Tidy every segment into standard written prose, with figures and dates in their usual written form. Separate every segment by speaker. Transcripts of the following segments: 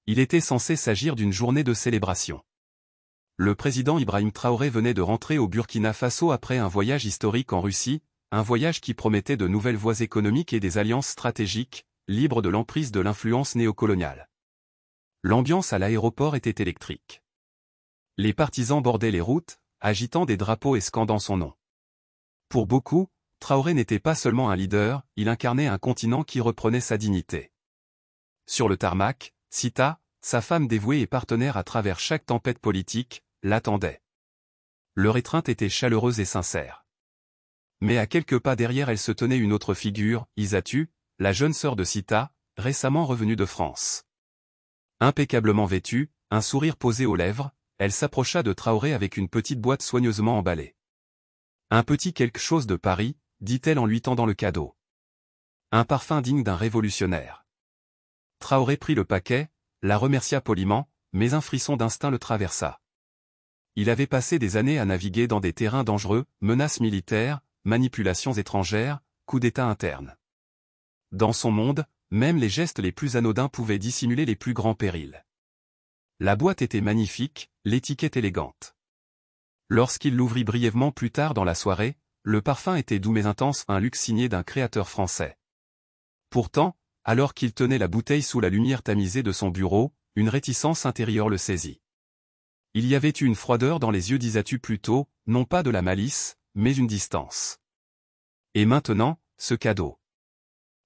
Speaker 1: Il était censé s'agir d'une journée de célébration. Le président Ibrahim Traoré venait de rentrer au Burkina Faso après un voyage historique en Russie, un voyage qui promettait de nouvelles voies économiques et des alliances stratégiques, libres de l'emprise de l'influence néocoloniale. L'ambiance à l'aéroport était électrique. Les partisans bordaient les routes, agitant des drapeaux et scandant son nom. Pour beaucoup, Traoré n'était pas seulement un leader, il incarnait un continent qui reprenait sa dignité. Sur le tarmac, Sita, sa femme dévouée et partenaire à travers chaque tempête politique, l'attendait. Leur étreinte était chaleureuse et sincère. Mais à quelques pas derrière elle se tenait une autre figure, Isatu, la jeune sœur de Sita, récemment revenue de France. Impeccablement vêtue, un sourire posé aux lèvres, elle s'approcha de Traoré avec une petite boîte soigneusement emballée. « Un petit quelque chose de Paris », dit-elle en lui tendant le cadeau. « Un parfum digne d'un révolutionnaire. » Traoré prit le paquet, la remercia poliment, mais un frisson d'instinct le traversa. Il avait passé des années à naviguer dans des terrains dangereux, menaces militaires, manipulations étrangères, coups d'État internes. Dans son monde, même les gestes les plus anodins pouvaient dissimuler les plus grands périls. La boîte était magnifique, l'étiquette élégante. Lorsqu'il l'ouvrit brièvement plus tard dans la soirée, le parfum était doux mais intense, un luxe signé d'un créateur français. Pourtant, alors qu'il tenait la bouteille sous la lumière tamisée de son bureau, une réticence intérieure le saisit. Il y avait eu une froideur dans les yeux d'Isatu plutôt, non pas de la malice, mais une distance. Et maintenant, ce cadeau.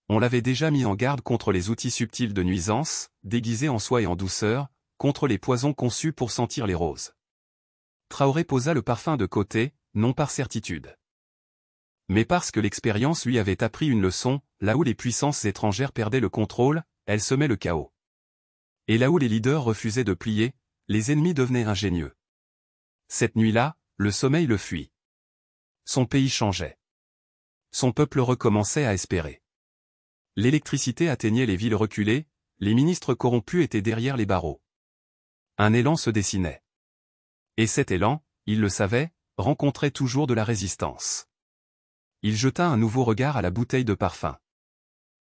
Speaker 1: On l'avait déjà mis en garde contre les outils subtils de nuisance, déguisés en soie et en douceur, contre les poisons conçus pour sentir les roses. Traoré posa le parfum de côté, non par certitude, mais parce que l'expérience lui avait appris une leçon, là où les puissances étrangères perdaient le contrôle, elles semaient le chaos. Et là où les leaders refusaient de plier, les ennemis devenaient ingénieux. Cette nuit-là, le sommeil le fuit. Son pays changeait. Son peuple recommençait à espérer. L'électricité atteignait les villes reculées, les ministres corrompus étaient derrière les barreaux. Un élan se dessinait. Et cet élan, il le savait, rencontrait toujours de la résistance. Il jeta un nouveau regard à la bouteille de parfum.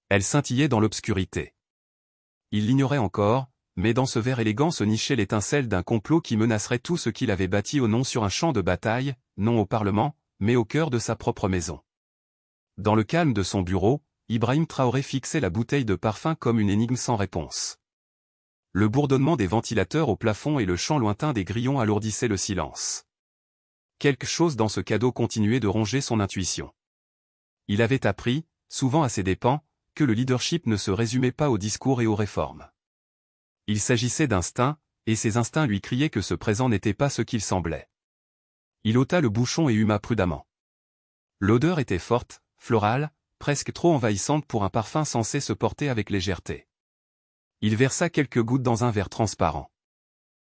Speaker 1: Elle scintillait dans l'obscurité. Il l'ignorait encore, mais dans ce verre élégant se nichait l'étincelle d'un complot qui menacerait tout ce qu'il avait bâti au nom sur un champ de bataille, non au Parlement, mais au cœur de sa propre maison. Dans le calme de son bureau, Ibrahim Traoré fixait la bouteille de parfum comme une énigme sans réponse. Le bourdonnement des ventilateurs au plafond et le chant lointain des grillons alourdissaient le silence. Quelque chose dans ce cadeau continuait de ronger son intuition. Il avait appris, souvent à ses dépens, que le leadership ne se résumait pas aux discours et aux réformes. Il s'agissait d'instincts, et ces instincts lui criaient que ce présent n'était pas ce qu'il semblait. Il ôta le bouchon et huma prudemment. L'odeur était forte, florale, presque trop envahissante pour un parfum censé se porter avec légèreté. Il versa quelques gouttes dans un verre transparent.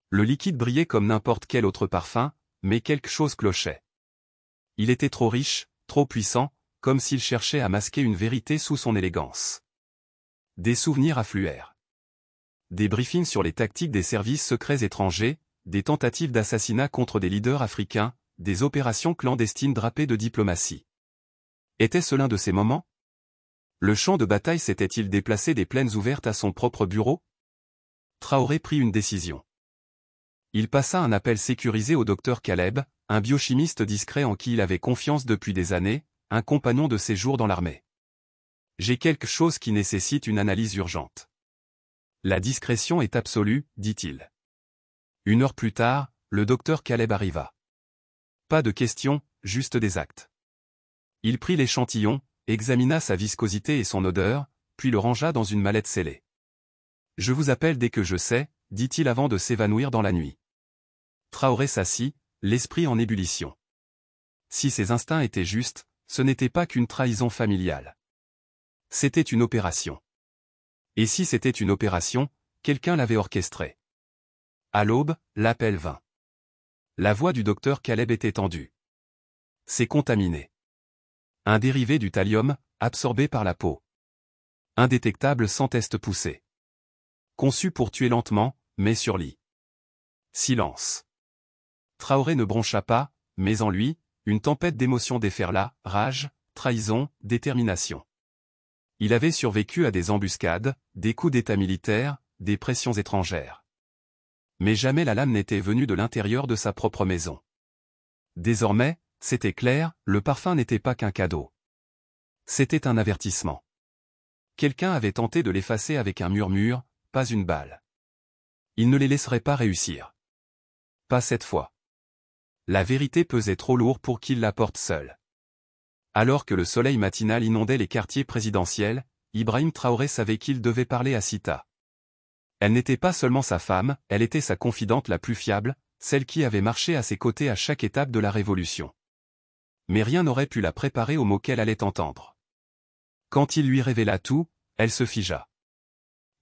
Speaker 1: Le liquide brillait comme n'importe quel autre parfum, mais quelque chose clochait. Il était trop riche, trop puissant, comme s'il cherchait à masquer une vérité sous son élégance. Des souvenirs affluèrent. Des briefings sur les tactiques des services secrets étrangers, des tentatives d'assassinat contre des leaders africains, des opérations clandestines drapées de diplomatie. Était-ce l'un de ces moments? Le champ de bataille s'était-il déplacé des plaines ouvertes à son propre bureau? Traoré prit une décision. Il passa un appel sécurisé au docteur Caleb, un biochimiste discret en qui il avait confiance depuis des années, un compagnon de séjour dans l'armée. « J'ai quelque chose qui nécessite une analyse urgente. »« La discrétion est absolue, dit-il. » 1 heure plus tard, le docteur Caleb arriva. Pas de questions, juste des actes. Il prit l'échantillon, examina sa viscosité et son odeur, puis le rangea dans une mallette scellée. « Je vous appelle dès que je sais, » dit-il avant de s'évanouir dans la nuit. Traoré s'assit, l'esprit en ébullition. Si ses instincts étaient justes, ce n'était pas qu'une trahison familiale. C'était une opération. Et si c'était une opération, quelqu'un l'avait orchestrée. À l'aube, l'appel vint. La voix du docteur Caleb était tendue. C'est contaminé. Un dérivé du thallium, absorbé par la peau. Indétectable sans test poussé. Conçu pour tuer lentement, mais sur lit. Silence. Traoré ne broncha pas, mais en lui, une tempête d'émotions déferla, rage, trahison, détermination. Il avait survécu à des embuscades, des coups d'état militaires, des pressions étrangères. Mais jamais la lame n'était venue de l'intérieur de sa propre maison. Désormais, c'était clair, le parfum n'était pas qu'un cadeau. C'était un avertissement. Quelqu'un avait tenté de l'effacer avec un murmure, pas une balle. Il ne les laisserait pas réussir. Pas cette fois. La vérité pesait trop lourd pour qu'il la porte seul. Alors que le soleil matinal inondait les quartiers présidentiels, Ibrahim Traoré savait qu'il devait parler à Sita. Elle n'était pas seulement sa femme, elle était sa confidente la plus fiable, celle qui avait marché à ses côtés à chaque étape de la révolution. Mais rien n'aurait pu la préparer aux mots qu'elle allait entendre. Quand il lui révéla tout, elle se figea.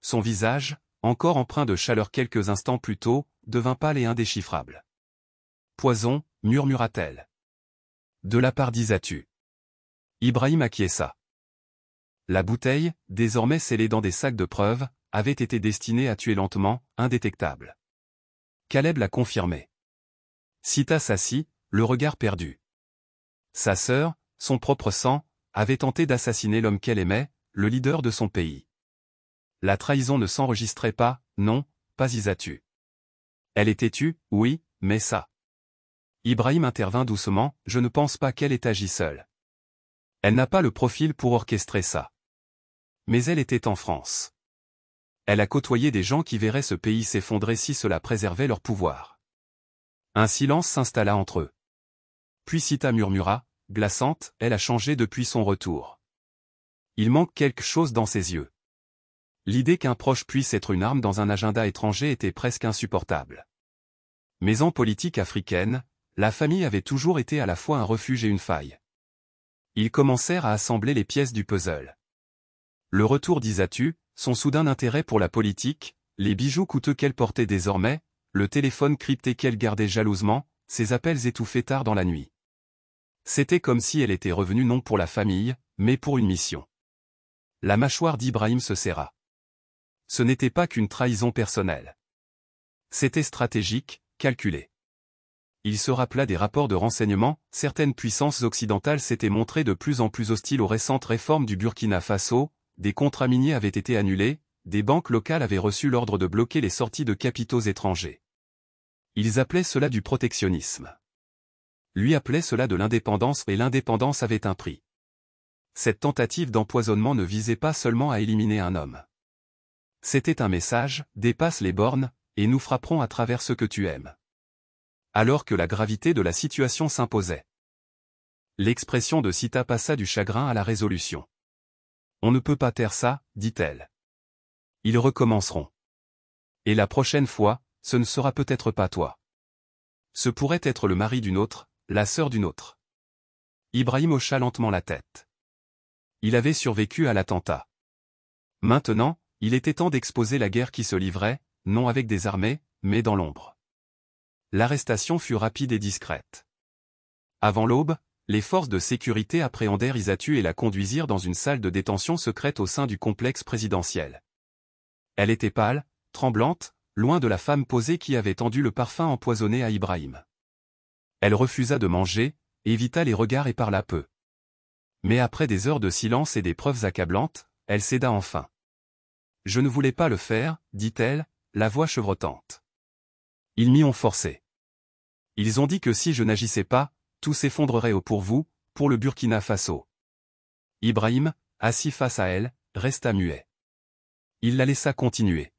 Speaker 1: Son visage, encore empreint de chaleur quelques instants plus tôt, devint pâle et indéchiffrable. « Poison », murmura-t-elle. « De la part d'Isatu. » Ibrahim acquiesça. La bouteille, désormais scellée dans des sacs de preuves, avait été destinée à tuer lentement, indétectable. Caleb l'a confirmé. Sita s'assit, le regard perdu. Sa sœur, son propre sang, avait tenté d'assassiner l'homme qu'elle aimait, le leader de son pays. La trahison ne s'enregistrait pas, non, pas Isatu. Elle est têtue, oui, mais ça. Ibrahim intervint doucement, je ne pense pas qu'elle ait agi seule. Elle n'a pas le profil pour orchestrer ça. Mais elle était en France. Elle a côtoyé des gens qui verraient ce pays s'effondrer si cela préservait leur pouvoir. Un silence s'installa entre eux. Puis Sita murmura, glaçante, elle a changé depuis son retour. Il manque quelque chose dans ses yeux. L'idée qu'un proche puisse être une arme dans un agenda étranger était presque insupportable. Mais en politique africaine, la famille avait toujours été à la fois un refuge et une faille. Ils commencèrent à assembler les pièces du puzzle. Le retour d'Isatu, son soudain intérêt pour la politique, les bijoux coûteux qu'elle portait désormais, le téléphone crypté qu'elle gardait jalousement, ses appels étouffés tard dans la nuit. C'était comme si elle était revenue non pour la famille, mais pour une mission. La mâchoire d'Ibrahim se serra. Ce n'était pas qu'une trahison personnelle. C'était stratégique, calculé. Il se rappela des rapports de renseignement, certaines puissances occidentales s'étaient montrées de plus en plus hostiles aux récentes réformes du Burkina Faso, des contrats miniers avaient été annulés, des banques locales avaient reçu l'ordre de bloquer les sorties de capitaux étrangers. Ils appelaient cela du protectionnisme. Lui appelait cela de l'indépendance et l'indépendance avait un prix. Cette tentative d'empoisonnement ne visait pas seulement à éliminer un homme. C'était un message, dépasse les bornes, et nous frapperons à travers ce que tu aimes. Alors que la gravité de la situation s'imposait. L'expression de Sita passa du chagrin à la résolution. On ne peut pas taire ça, dit-elle. Ils recommenceront. Et la prochaine fois, ce ne sera peut-être pas toi. Ce pourrait être le mari d'une autre, la sœur d'une autre. Ibrahim hocha lentement la tête. Il avait survécu à l'attentat. Maintenant, il était temps d'exposer la guerre qui se livrait, non avec des armées, mais dans l'ombre. L'arrestation fut rapide et discrète. Avant l'aube, les forces de sécurité appréhendèrent Isatu et la conduisirent dans une salle de détention secrète au sein du complexe présidentiel. Elle était pâle, tremblante, loin de la femme posée qui avait tendu le parfum empoisonné à Ibrahim. Elle refusa de manger, évita les regards et parla peu. Mais après des heures de silence et des preuves accablantes, elle céda enfin. « Je ne voulais pas le faire, dit-elle, la voix chevrotante. Ils m'y ont forcé. Ils ont dit que si je n'agissais pas, tout s'effondrerait pour vous, pour le Burkina Faso. » Ibrahim, assis face à elle, resta muet. Il la laissa continuer.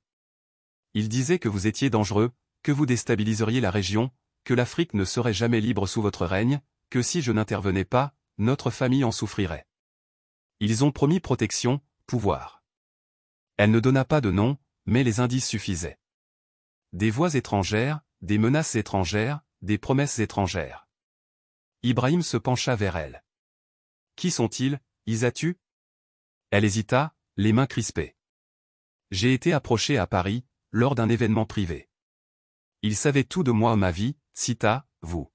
Speaker 1: Il disait que vous étiez dangereux, que vous déstabiliseriez la région, que l'Afrique ne serait jamais libre sous votre règne, que si je n'intervenais pas, notre famille en souffrirait. Ils ont promis protection, pouvoir. Elle ne donna pas de nom, mais les indices suffisaient. Des voix étrangères, des menaces étrangères, des promesses étrangères. Ibrahim se pencha vers elle. Qui sont-ils, Isatu? Elle hésita, les mains crispées. J'ai été approché à Paris, lors d'un événement privé. Il savait tout de moi, ma vie, Sita, vous.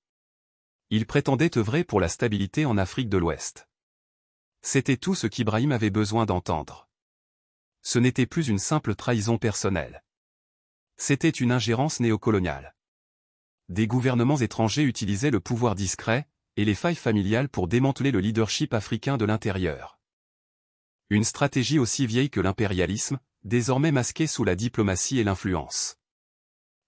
Speaker 1: Il prétendait œuvrer pour la stabilité en Afrique de l'Ouest. C'était tout ce qu'Ibrahim avait besoin d'entendre. Ce n'était plus une simple trahison personnelle. C'était une ingérence néocoloniale. Des gouvernements étrangers utilisaient le pouvoir discret et les failles familiales pour démanteler le leadership africain de l'intérieur. Une stratégie aussi vieille que l'impérialisme, désormais masqué sous la diplomatie et l'influence.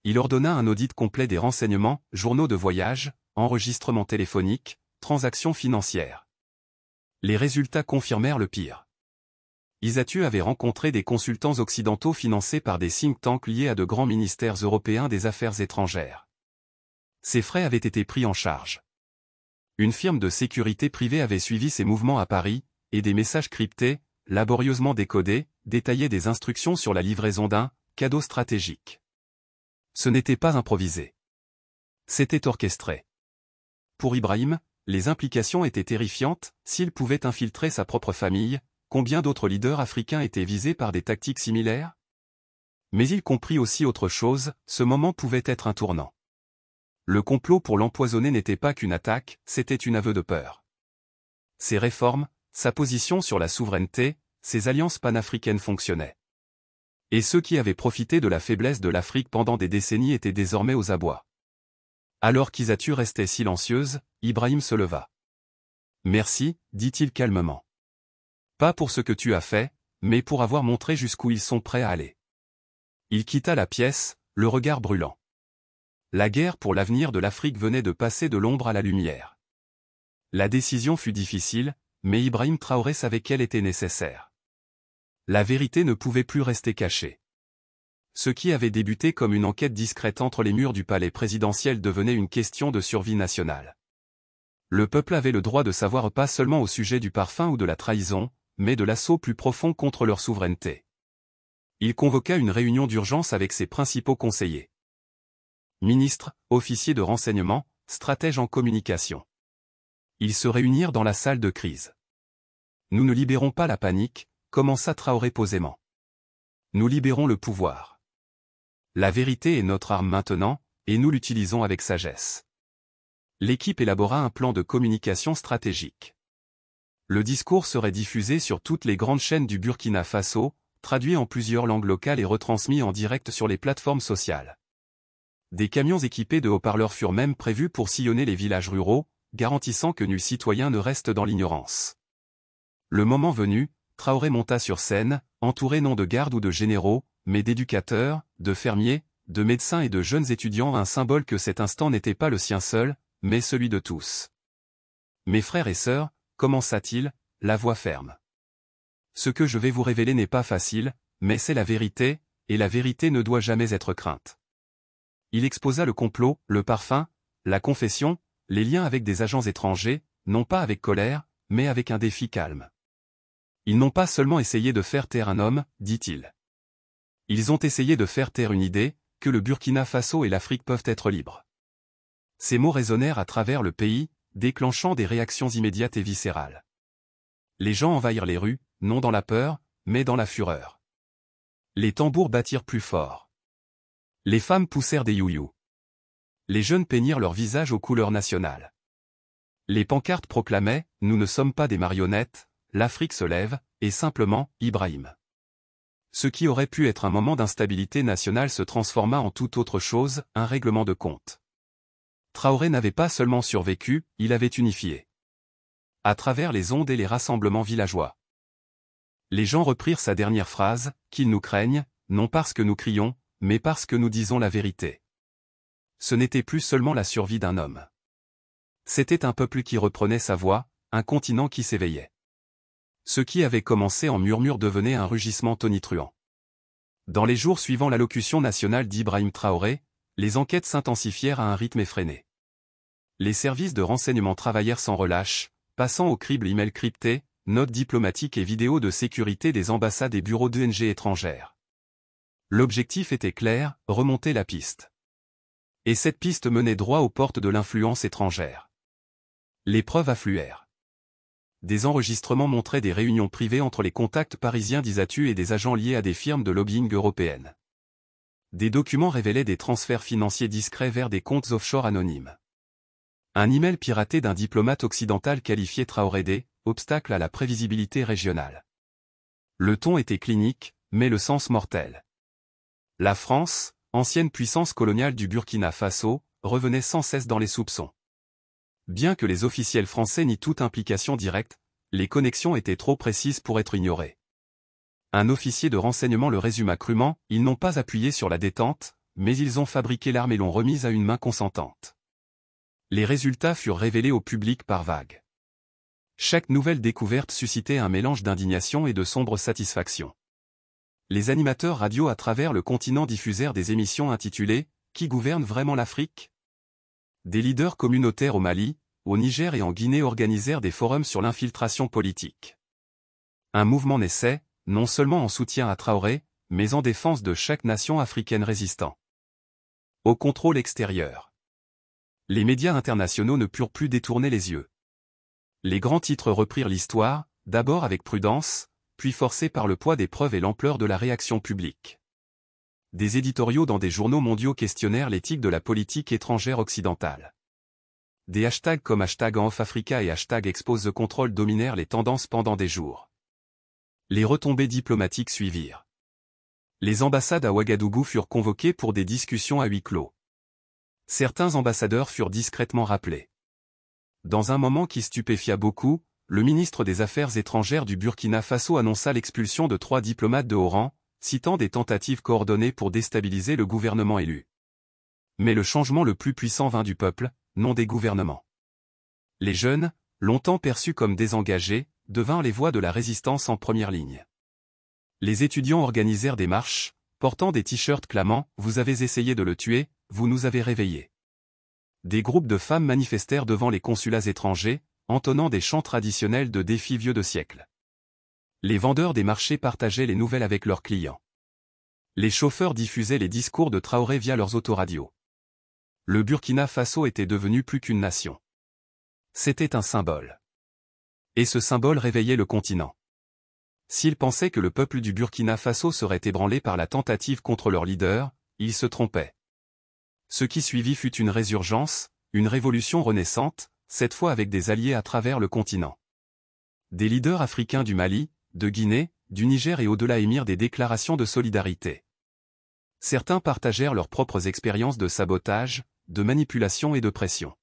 Speaker 1: Il ordonna un audit complet des renseignements, journaux de voyage, enregistrements téléphoniques, transactions financières. Les résultats confirmèrent le pire. Isatu avait rencontré des consultants occidentaux financés par des think tanks liés à de grands ministères européens des affaires étrangères. Ses frais avaient été pris en charge. Une firme de sécurité privée avait suivi ses mouvements à Paris, et des messages cryptés, laborieusement décodés, détaillaient des instructions sur la livraison d'un cadeau stratégique. Ce n'était pas improvisé. C'était orchestré. Pour Ibrahim, les implications étaient terrifiantes. S'il pouvait infiltrer sa propre famille, combien d'autres leaders africains étaient visés par des tactiques similaires? Mais il comprit aussi autre chose, ce moment pouvait être un tournant. Le complot pour l'empoisonner n'était pas qu'une attaque, c'était une aveu de peur. Ses réformes, sa position sur la souveraineté, ses alliances panafricaines fonctionnaient. Et ceux qui avaient profité de la faiblesse de l'Afrique pendant des décennies étaient désormais aux abois. Alors qu'Isatu restait silencieuse, Ibrahim se leva. « Merci, dit-il calmement. Pas pour ce que tu as fait, mais pour avoir montré jusqu'où ils sont prêts à aller. » Il quitta la pièce, le regard brûlant. La guerre pour l'avenir de l'Afrique venait de passer de l'ombre à la lumière. La décision fut difficile, mais Ibrahim Traoré savait qu'elle était nécessaire. La vérité ne pouvait plus rester cachée. Ce qui avait débuté comme une enquête discrète entre les murs du palais présidentiel devenait une question de survie nationale. Le peuple avait le droit de savoir pas seulement au sujet du parfum ou de la trahison, mais de l'assaut plus profond contre leur souveraineté. Il convoqua une réunion d'urgence avec ses principaux conseillers. Ministres, officiers de renseignement, stratèges en communication. Ils se réunirent dans la salle de crise. « Nous ne libérons pas la panique », commença Traoré posément. « Nous libérons le pouvoir. La vérité est notre arme maintenant, et nous l'utilisons avec sagesse. » L'équipe élabora un plan de communication stratégique. Le discours serait diffusé sur toutes les grandes chaînes du Burkina Faso, traduit en plusieurs langues locales et retransmis en direct sur les plateformes sociales. Des camions équipés de haut-parleurs furent même prévus pour sillonner les villages ruraux, garantissant que nul citoyen ne reste dans l'ignorance. Le moment venu, Traoré monta sur scène, entouré non de gardes ou de généraux, mais d'éducateurs, de fermiers, de médecins et de jeunes étudiants, un symbole que cet instant n'était pas le sien seul, mais celui de tous. « Mes frères et sœurs, commença-t-il, la voix ferme. Ce que je vais vous révéler n'est pas facile, mais c'est la vérité, et la vérité ne doit jamais être crainte. » Il exposa le complot, le parfum, la confession, les liens avec des agents étrangers, non pas avec colère, mais avec un défi calme. Ils n'ont pas seulement essayé de faire taire un homme, dit-il. Ils ont essayé de faire taire une idée, que le Burkina Faso et l'Afrique peuvent être libres. Ces mots résonnèrent à travers le pays, déclenchant des réactions immédiates et viscérales. Les gens envahirent les rues, non dans la peur, mais dans la fureur. Les tambours battirent plus fort. Les femmes poussèrent des you-you. Les jeunes peignirent leur visage aux couleurs nationales. Les pancartes proclamaient « Nous ne sommes pas des marionnettes, l'Afrique se lève », et simplement « Ibrahim ». Ce qui aurait pu être un moment d'instabilité nationale se transforma en toute autre chose, un règlement de compte. Traoré n'avait pas seulement survécu, il avait unifié. À travers les ondes et les rassemblements villageois. Les gens reprirent sa dernière phrase, « Qu'ils nous craignent, non parce que nous crions, mais parce que nous disons la vérité ». Ce n'était plus seulement la survie d'un homme. C'était un peuple qui reprenait sa voix, un continent qui s'éveillait. Ce qui avait commencé en murmure devenait un rugissement tonitruant. Dans les jours suivant l'allocution nationale d'Ibrahim Traoré, les enquêtes s'intensifièrent à un rythme effréné. Les services de renseignement travaillèrent sans relâche, passant au crible emails cryptés, notes diplomatiques et vidéos de sécurité des ambassades et bureaux d'ONG étrangères. L'objectif était clair, remonter la piste. Et cette piste menait droit aux portes de l'influence étrangère. Les preuves affluèrent. Des enregistrements montraient des réunions privées entre les contacts parisiens d'Isatu et des agents liés à des firmes de lobbying européennes. Des documents révélaient des transferts financiers discrets vers des comptes offshore anonymes. Un email piraté d'un diplomate occidental qualifiait Traoré d'« obstacle à la prévisibilité régionale ». Le ton était clinique, mais le sens mortel. La France, ancienne puissance coloniale du Burkina Faso, revenait sans cesse dans les soupçons. Bien que les officiels français nient toute implication directe, les connexions étaient trop précises pour être ignorées. Un officier de renseignement le résuma crûment, ils n'ont pas appuyé sur la détente, mais ils ont fabriqué l'arme et l'ont remise à une main consentante. Les résultats furent révélés au public par vagues. Chaque nouvelle découverte suscitait un mélange d'indignation et de sombre satisfaction. Les animateurs radio à travers le continent diffusèrent des émissions intitulées « Qui gouverne vraiment l'Afrique ?» Des leaders communautaires au Mali, au Niger et en Guinée organisèrent des forums sur l'infiltration politique. Un mouvement naissait, non seulement en soutien à Traoré, mais en défense de chaque nation africaine résistant. Au contrôle extérieur. Les médias internationaux ne purent plus détourner les yeux. Les grands titres reprirent l'histoire, d'abord avec prudence, puis forcés par le poids des preuves et l'ampleur de la réaction publique. Des éditoriaux dans des journaux mondiaux questionnèrent l'éthique de la politique étrangère occidentale. Des hashtags comme #OffAfrica et #ExposeTheControl dominèrent les tendances pendant des jours. Les retombées diplomatiques suivirent. Les ambassades à Ouagadougou furent convoquées pour des discussions à huis clos. Certains ambassadeurs furent discrètement rappelés. Dans un moment qui stupéfia beaucoup, le ministre des Affaires étrangères du Burkina Faso annonça l'expulsion de 3 diplomates de haut rang, citant des tentatives coordonnées pour déstabiliser le gouvernement élu. Mais le changement le plus puissant vint du peuple, non des gouvernements. Les jeunes, longtemps perçus comme désengagés, devinrent les voix de la résistance en première ligne. Les étudiants organisèrent des marches, portant des t-shirts clamant « Vous avez essayé de le tuer, vous nous avez réveillés ». Des groupes de femmes manifestèrent devant les consulats étrangers, entonnant des chants traditionnels de défis vieux de siècles. Les vendeurs des marchés partageaient les nouvelles avec leurs clients. Les chauffeurs diffusaient les discours de Traoré via leurs autoradios. Le Burkina Faso était devenu plus qu'une nation. C'était un symbole. Et ce symbole réveillait le continent. S'ils pensaient que le peuple du Burkina Faso serait ébranlé par la tentative contre leur leader, ils se trompaient. Ce qui suivit fut une résurgence, une révolution renaissante, cette fois avec des alliés à travers le continent. Des leaders africains du Mali, de Guinée, du Niger et au-delà émirent des déclarations de solidarité. Certains partagèrent leurs propres expériences de sabotage, de manipulation et de pression.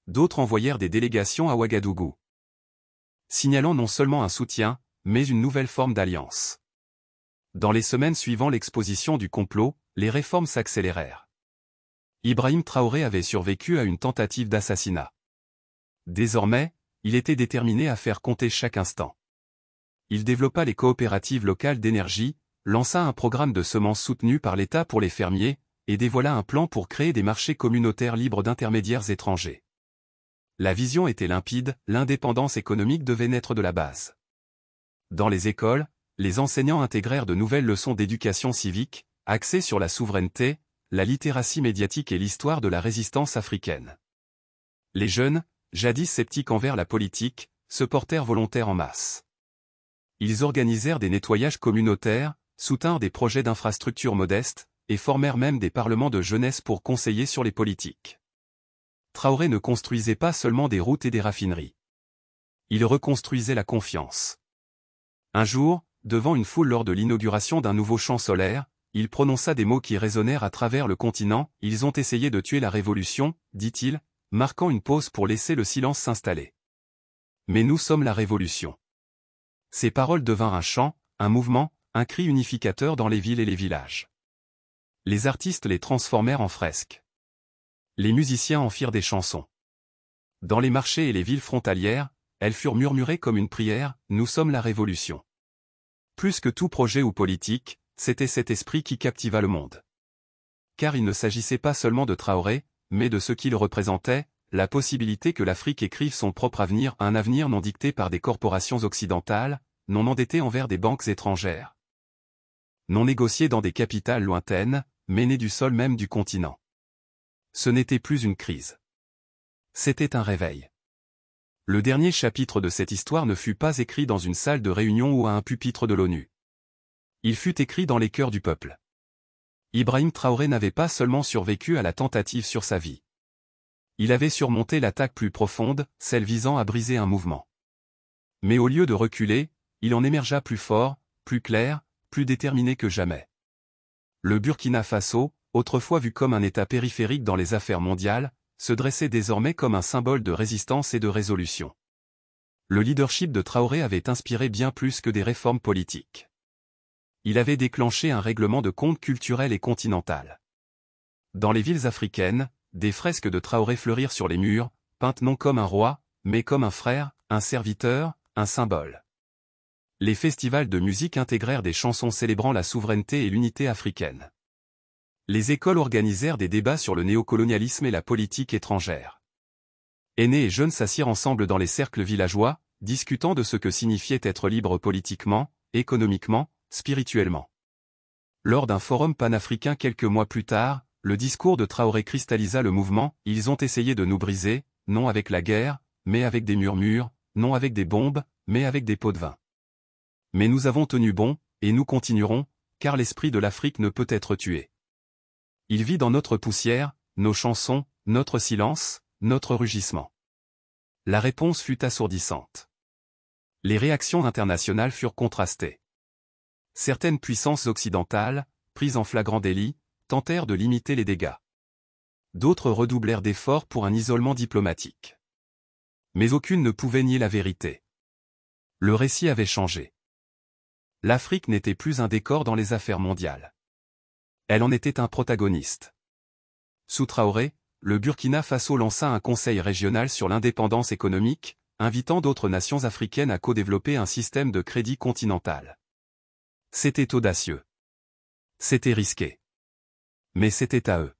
Speaker 1: D'autres envoyèrent des délégations à Ouagadougou, signalant non seulement un soutien, mais une nouvelle forme d'alliance. Dans les semaines suivant l'exposition du complot, les réformes s'accélérèrent. Ibrahim Traoré avait survécu à une tentative d'assassinat. Désormais, il était déterminé à faire compter chaque instant. Il développa les coopératives locales d'énergie, lança un programme de semences soutenu par l'État pour les fermiers, et dévoila un plan pour créer des marchés communautaires libres d'intermédiaires étrangers. La vision était limpide, l'indépendance économique devait naître de la base. Dans les écoles, les enseignants intégrèrent de nouvelles leçons d'éducation civique, axées sur la souveraineté, la littératie médiatique et l'histoire de la résistance africaine. Les jeunes, jadis sceptiques envers la politique, se portèrent volontaires en masse. Ils organisèrent des nettoyages communautaires, soutinrent des projets d'infrastructures modestes, et formèrent même des parlements de jeunesse pour conseiller sur les politiques. Traoré ne construisait pas seulement des routes et des raffineries. Il reconstruisait la confiance. Un jour, devant une foule lors de l'inauguration d'un nouveau champ solaire, il prononça des mots qui résonnèrent à travers le continent. « Ils ont essayé de tuer la révolution », dit-il, marquant une pause pour laisser le silence s'installer. Mais nous sommes la révolution. Ces paroles devinrent un chant, un mouvement, un cri unificateur dans les villes et les villages. Les artistes les transformèrent en fresques. Les musiciens en firent des chansons. Dans les marchés et les villes frontalières, elles furent murmurées comme une prière, « Nous sommes la révolution ». Plus que tout projet ou politique, c'était cet esprit qui captiva le monde. Car il ne s'agissait pas seulement de Traoré, mais de ce qu'il représentait, la possibilité que l'Afrique écrive son propre avenir, un avenir non dicté par des corporations occidentales, non endetté envers des banques étrangères, non négocié dans des capitales lointaines, mais né du sol même du continent. Ce n'était plus une crise. C'était un réveil. Le dernier chapitre de cette histoire ne fut pas écrit dans une salle de réunion ou à un pupitre de l'ONU. Il fut écrit dans les cœurs du peuple. Ibrahim Traoré n'avait pas seulement survécu à la tentative sur sa vie. Il avait surmonté l'attaque plus profonde, celle visant à briser un mouvement. Mais au lieu de reculer, il en émergea plus fort, plus clair, plus déterminé que jamais. Le Burkina Faso, autrefois vu comme un État périphérique dans les affaires mondiales, se dressait désormais comme un symbole de résistance et de résolution. Le leadership de Traoré avait inspiré bien plus que des réformes politiques. il avait déclenché un règlement de compte culturel et continental. Dans les villes africaines, des fresques de Traoré fleurirent sur les murs, peintes non comme un roi, mais comme un frère, un serviteur, un symbole. Les festivals de musique intégrèrent des chansons célébrant la souveraineté et l'unité africaine. Les écoles organisèrent des débats sur le néocolonialisme et la politique étrangère. Aînés et jeunes s'assirent ensemble dans les cercles villageois, discutant de ce que signifiait être libre politiquement, économiquement, spirituellement. Lors d'un forum panafricain quelques mois plus tard, le discours de Traoré cristallisa le mouvement. Ils ont essayé de nous briser, non avec la guerre, mais avec des murmures, non avec des bombes, mais avec des pots de vin. Mais nous avons tenu bon, et nous continuerons, car l'esprit de l'Afrique ne peut être tué. Il vit dans notre poussière, nos chansons, notre silence, notre rugissement. La réponse fut assourdissante. Les réactions internationales furent contrastées. Certaines puissances occidentales, prises en flagrant délit, tentèrent de limiter les dégâts. D'autres redoublèrent d'efforts pour un isolement diplomatique. Mais aucune ne pouvait nier la vérité. Le récit avait changé. L'Afrique n'était plus un décor dans les affaires mondiales. Elle en était un protagoniste. Sous Traoré, le Burkina Faso lança un conseil régional sur l'indépendance économique, invitant d'autres nations africaines à co-développer un système de crédit continental. C'était audacieux. C'était risqué. Mais c'était à eux.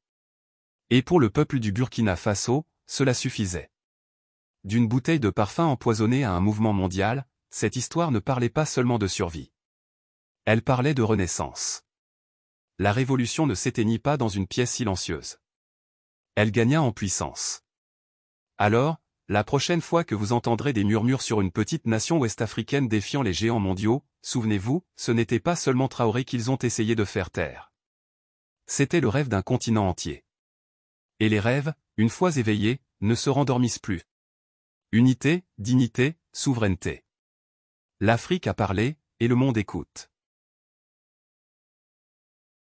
Speaker 1: Et pour le peuple du Burkina Faso, cela suffisait. D'une bouteille de parfum empoisonnée à un mouvement mondial, cette histoire ne parlait pas seulement de survie. Elle parlait de renaissance. La révolution ne s'éteignit pas dans une pièce silencieuse. Elle gagna en puissance. Alors, la prochaine fois que vous entendrez des murmures sur une petite nation ouest-africaine défiant les géants mondiaux, souvenez-vous, ce n'était pas seulement Traoré qu'ils ont essayé de faire taire. C'était le rêve d'un continent entier. Et les rêves, une fois éveillés, ne se rendormissent plus. Unité, dignité, souveraineté. L'Afrique a parlé, et le monde écoute.